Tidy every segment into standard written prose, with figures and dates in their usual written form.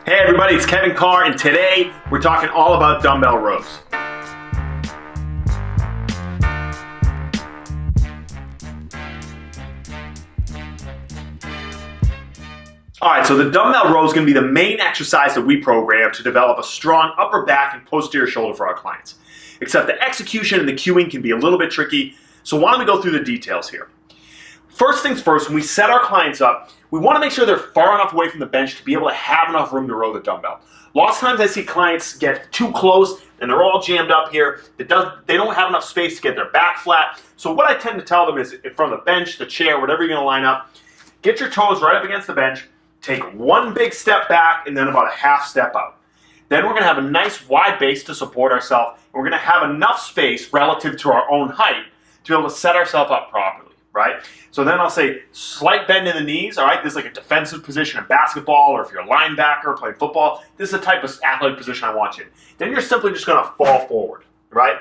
Hey everybody, it's Kevin Carr, and today we're talking all about dumbbell rows. Alright, so the dumbbell row is going to be the main exercise that we program to develop a strong upper back and posterior shoulder for our clients. Except the execution and the cueing can be a little bit tricky, so why don't we go through the details here. First things first, when we set our clients up, we want to make sure they're far enough away from the bench to be able to have enough room to row the dumbbell. Lots of times I see clients get too close and they're all jammed up here. They don't have enough space to get their back flat. So what I tend to tell them is from the bench, the chair, whatever you're going to line up, get your toes right up against the bench, take one big step back and then about a half step out. Then we're going to have a nice wide base to support ourselves, and we're going to have enough space relative to our own height to be able to set ourselves up properly. Right? So then I'll say slight bend in the knees, all right? This is like a defensive position in basketball, or if you're a linebacker playing football, this is the type of athletic position I want you in. Then you're simply just gonna fall forward, right?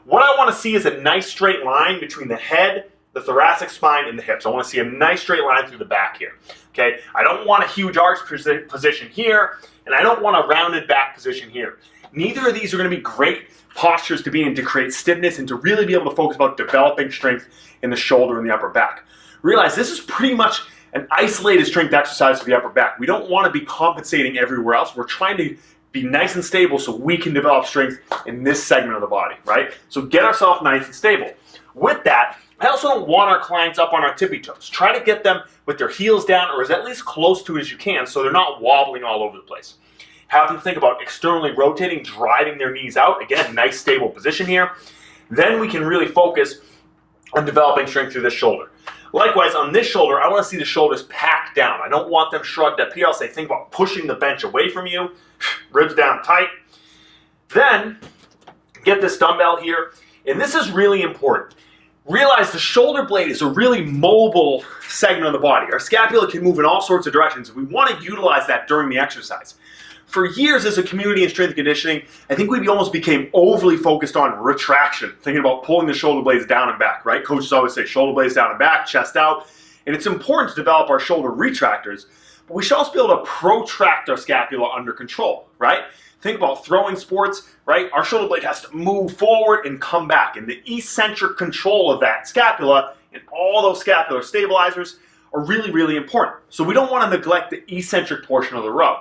What I wanna see is a nice straight line between the head, the thoracic spine, and the hips. I wanna see a nice straight line through the back here, okay? I don't want a huge arch position here, and I don't want a rounded back position here. Neither of these are gonna be great postures to be in to create stiffness and to really be able to focus about developing strength in the shoulder and the upper back. Realize this is pretty much an isolated strength exercise for the upper back. We don't want to be compensating everywhere else. We're trying to be nice and stable so we can develop strength in this segment of the body, right? So get ourselves nice and stable. With that, I also don't want our clients up on our tippy toes. Try to get them with their heels down or as at least close to it as you can so they're not wobbling all over the place. Have them think about externally rotating, driving their knees out. Again, nice stable position here. Then we can really focus on developing strength through this shoulder. Likewise, on this shoulder, I want to see the shoulders packed down. I don't want them shrugged up here. I'll say think about pushing the bench away from you, ribs down tight. Then get this dumbbell here, and this is really important. Realize the shoulder blade is a really mobile segment of the body. Our scapula can move in all sorts of directions. We want to utilize that during the exercise. For years as a community in strength and conditioning, I think we almost became overly focused on retraction, thinking about pulling the shoulder blades down and back, right? Coaches always say shoulder blades down and back, chest out. And it's important to develop our shoulder retractors, but we should also be able to protract our scapula under control, right? Think about throwing sports, right? Our shoulder blade has to move forward and come back. And the eccentric control of that scapula and all those scapular stabilizers are really, really important. So we don't want to neglect the eccentric portion of the row.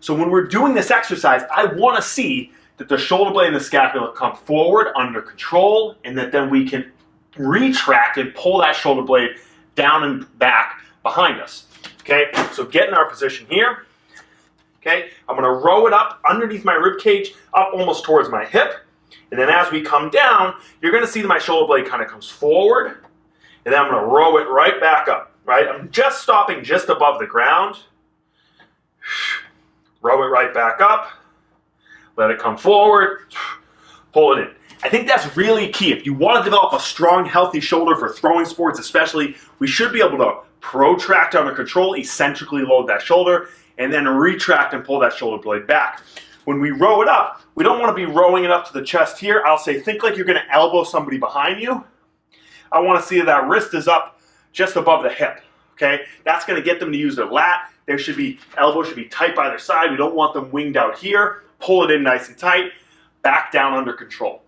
So when we're doing this exercise, I want to see that the shoulder blade and the scapula come forward under control, and that then we can retract and pull that shoulder blade down and back behind us. Okay, so get in our position here. Okay, I'm going to row it up underneath my rib cage, up almost towards my hip. And then as we come down, you're going to see that my shoulder blade kind of comes forward, and then I'm going to row it right back up. Right, I'm just stopping just above the ground. Row it right back up, let it come forward, pull it in. I think that's really key. If you want to develop a strong, healthy shoulder for throwing sports especially, we should be able to protract under control, eccentrically load that shoulder, and then retract and pull that shoulder blade back. When we row it up, we don't want to be rowing it up to the chest here. I'll say think like you're going to elbow somebody behind you. I want to see that wrist is up just above the hip. Okay, that's going to get them to use their lat. Elbows should be tight by their side. We don't want them winged out here. Pull it in nice and tight. Back down under control.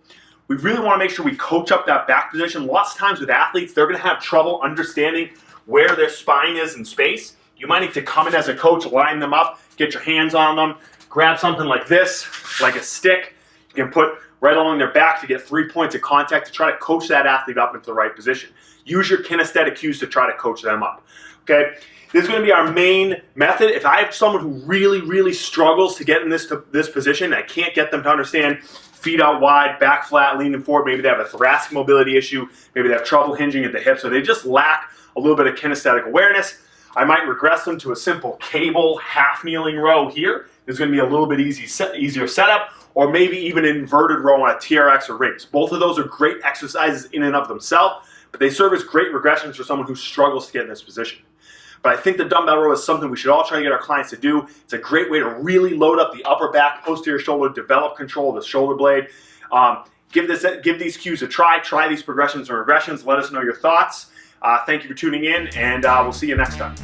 We really want to make sure we coach up that back position. Lots of times with athletes, they're going to have trouble understanding where their spine is in space. You might need to come in as a coach, line them up, get your hands on them, grab something like this, like a stick. You can put right along their back to get 3 points of contact to try to coach that athlete up into the right position. Use your kinesthetic cues to try to coach them up. Okay? This is going to be our main method. If I have someone who really, really struggles to get in this position, I can't get them to understand feet out wide, back flat, leaning forward. Maybe they have a thoracic mobility issue. Maybe they have trouble hinging at the hips, or they just lack a little bit of kinesthetic awareness. I might regress them to a simple cable half kneeling row here. It's going to be a little bit easier setup, or maybe even an inverted row on a TRX or rings. Both of those are great exercises in and of themselves, but they serve as great regressions for someone who struggles to get in this position. But I think the dumbbell row is something we should all try to get our clients to do. It's a great way to really load up the upper back, posterior shoulder, develop control of the shoulder blade. Give these cues a try. Try these progressions and regressions. Let us know your thoughts. Thank you for tuning in, and we'll see you next time.